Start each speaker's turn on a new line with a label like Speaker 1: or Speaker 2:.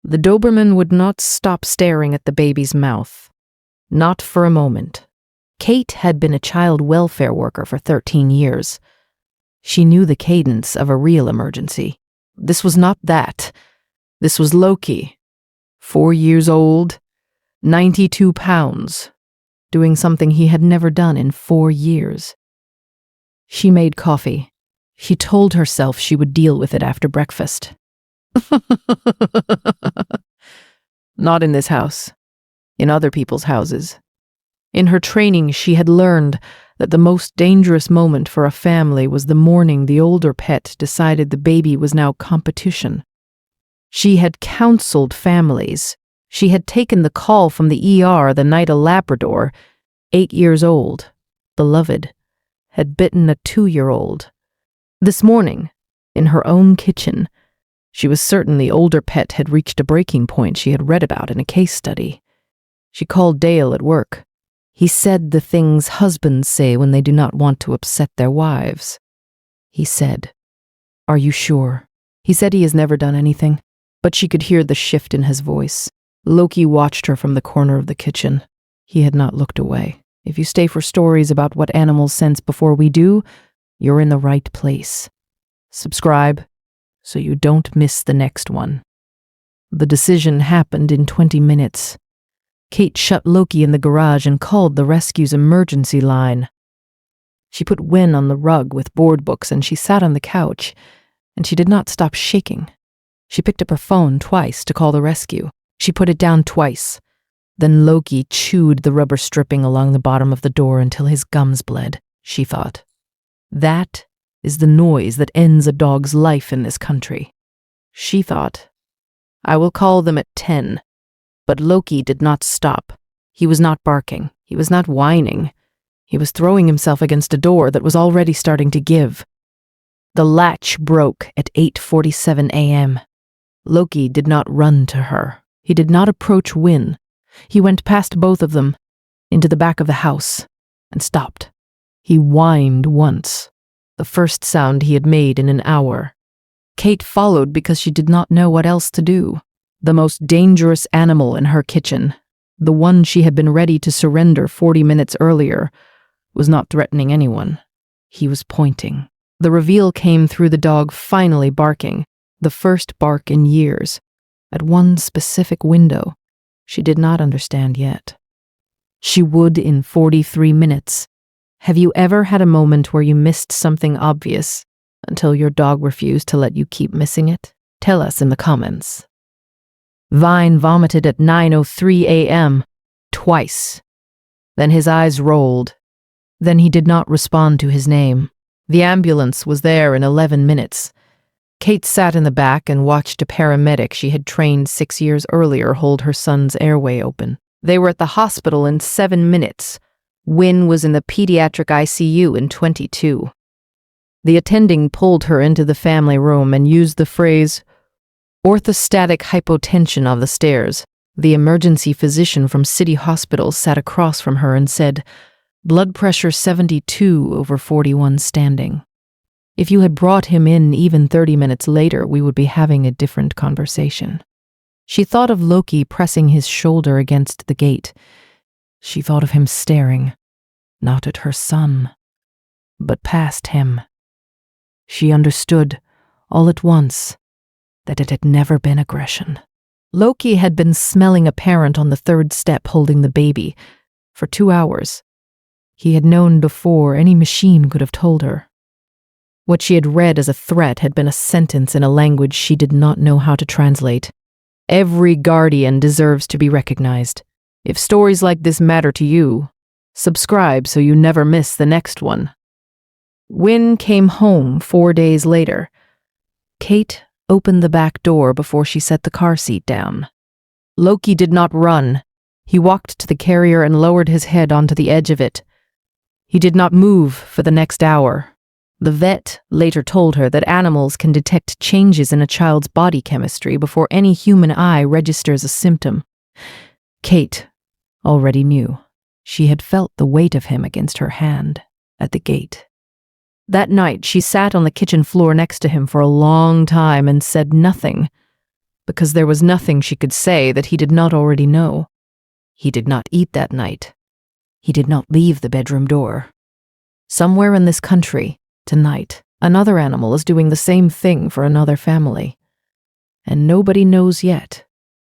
Speaker 1: The Doberman would not stop staring at the baby's mouth. Not for a moment. Kate had been a child welfare worker for 13 years. She knew the cadence of a real emergency. This was not that. This was Loki. 4 years old, 92 pounds, doing something he had never done in 4 years. She made coffee. She told herself she would deal with it after breakfast. Not in this house. In other people's houses. In her training, she had learned that the most dangerous moment for a family was the morning the older pet decided the baby was now competition. She had counseled families. She had taken the call from the ER the night a Labrador, 8 years old, beloved, had bitten a 2-year-old. This morning, in her own kitchen, she was certain the older pet had reached a breaking point she had read about in a case study. She called Dale at work. He said the things husbands say when they do not want to upset their wives. He said, "Are you sure?" He said he has never done anything, but she could hear the shift in his voice. Loki watched her from the corner of the kitchen. He had not looked away. If you stay for stories about what animals sense before we do, you're in the right place. Subscribe so you don't miss the next one. The decision happened in 20 minutes. Kate shut Loki in the garage and called the rescue's emergency line. She put Win on the rug with board books and she sat on the couch, and she did not stop shaking. She picked up her phone twice to call the rescue. She put it down twice. Then Loki chewed the rubber stripping along the bottom of the door until his gums bled, she thought. That is the noise that ends a dog's life in this country. She thought, I will call them at 10. But Loki did not stop. He was not barking. He was not whining. He was throwing himself against a door that was already starting to give. The latch broke at 8:47 a.m. Loki did not run to her. He did not approach Win. He went past both of them, into the back of the house, and stopped. He whined once, the first sound he had made in an hour. Kate followed because she did not know what else to do. The most dangerous animal in her kitchen, the one she had been ready to surrender 40 minutes earlier, was not threatening anyone. He was pointing. The reveal came through the dog finally barking, the first bark in years, at one specific window she did not understand yet. She would in 43 minutes. Have you ever had a moment where you missed something obvious until your dog refused to let you keep missing it? Tell us in the comments. Vine vomited at 9:03 a.m. twice. Then his eyes rolled. Then he did not respond to his name. The ambulance was there in 11 minutes. Kate sat in the back and watched a paramedic she had trained 6 years earlier hold her son's airway open. They were at the hospital in 7 minutes. Win was in the pediatric ICU in 22. The attending pulled her into the family room and used the phrase, orthostatic hypotension on the stairs. The emergency physician from City Hospital sat across from her and said, blood pressure 72/41 standing. If you had brought him in even 30 minutes later, we would be having a different conversation. She thought of Loki pressing his shoulder against the gate. She thought of him staring, not at her son, but past him. She understood, all at once, that it had never been aggression. Loki had been smelling a parent on the 3rd step holding the baby for 2 hours. He had known before any machine could have told her. What she had read as a threat had been a sentence in a language she did not know how to translate. Every guardian deserves to be recognized. If stories like this matter to you, subscribe so you never miss the next one. Win came home 4 days later. Kate opened the back door before she set the car seat down. Loki did not run. He walked to the carrier and lowered his head onto the edge of it. He did not move for the next hour. The vet later told her that animals can detect changes in a child's body chemistry before any human eye registers a symptom. Kate already knew. She had felt the weight of him against her hand at the gate. That night, she sat on the kitchen floor next to him for a long time and said nothing, because there was nothing she could say that he did not already know. He did not eat that night. He did not leave the bedroom door. Somewhere in this country, tonight, another animal is doing the same thing for another family. And nobody knows yet